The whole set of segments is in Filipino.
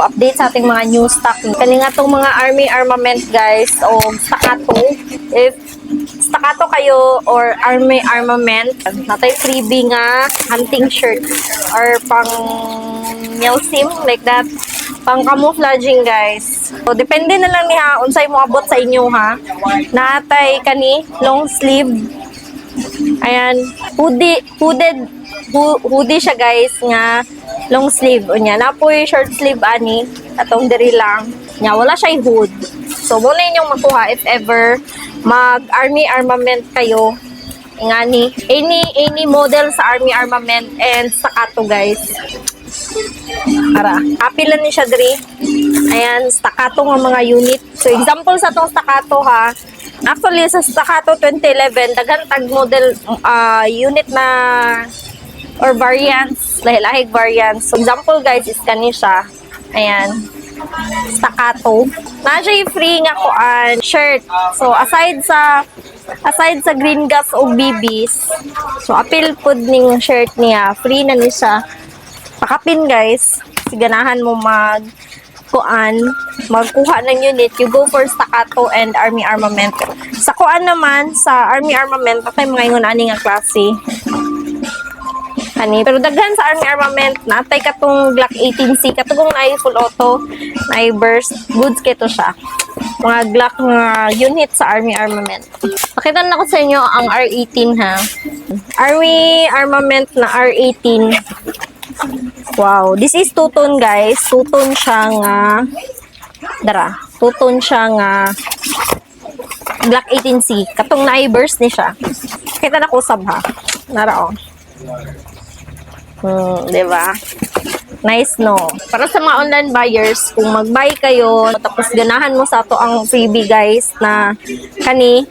Update sa ating mga new stock. Kani nga tong mga army armament guys o staccato. If staccato kayo or army armament, natay freebie nga hunting shirt or pang milsim like that. Pang camouflaging guys. So depende na lang ni ha unsay mo abot sa inyo ha. Natay kani long sleeve. Ayan, hoodie siya guys nga long sleeve unya na po yung short sleeve ani atong diri lang nya wala siya hood, so muna inyong makuha if ever mag army armament kayo ngani any model sa army armament and staccato guys. Ara apil lang ni siya diri. Ayan, staccato nga mga unit. So example sa tong staccato ha, actually sa staccato 2011 daghan tag model unit na or variants, lahig variants. So, example guys is kani siya. Ayan. Staccato. Na siya free nga kuan shirt. So, aside sa green gas o BBs, so apil pod ning shirt niya. Free na ni siya. Pakapin guys. Siganahan mo magkuha ng unit, you go for staccato and army armament. Sa kuan naman, sa army armament, okay mga ingon ani nga klase. Pero daghan sa army armament natay katong Glock 18C katong na full auto na burst goods kito siya, mga Glock nga unit sa army armament. Pakita na ko sa inyo ang R18 ha, army armament na R18. Wow, this is two-tone guys, two-tone siya nga two-tone siya nga Glock 18C katong na burst ni siya. Kita na ko sab ha, narao. Diba? Nice no. Para sa mga online buyers, kung mag-buy kayo, tapos ganahan mo sa ato ang freebie guys na kani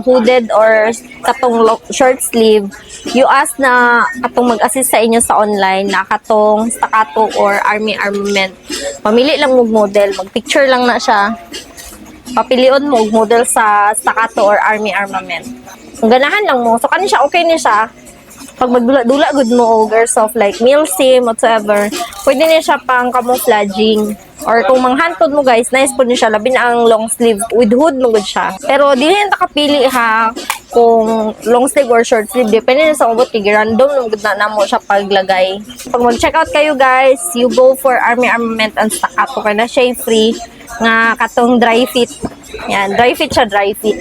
hooded or katong short sleeve, you ask na atong mag-assist sa inyo sa online na katong staccato or army armament. Pamili lang mo model, mag-picture lang na siya. Papilion mo model sa staccato or army armament. Kung ganahan lang mo, so kani siya okay ni siya. Pag magdula-dula good mo og airsoft like milsim whatsoever, pwede niya siya pang camouflaging. Or kung manghantod mo guys, nice po niya siya, labi na ang long sleeve with hood mo good siya. Pero dili na nakapili ha kung long sleeve or short sleeve, depende na sa ubot kay random lang good na mo siya paglagay. Pag mag-check out kayo guys, you go for army armament and staccato kay na siya free nga katong dry fit. Yan, dry fit siya, dry fit.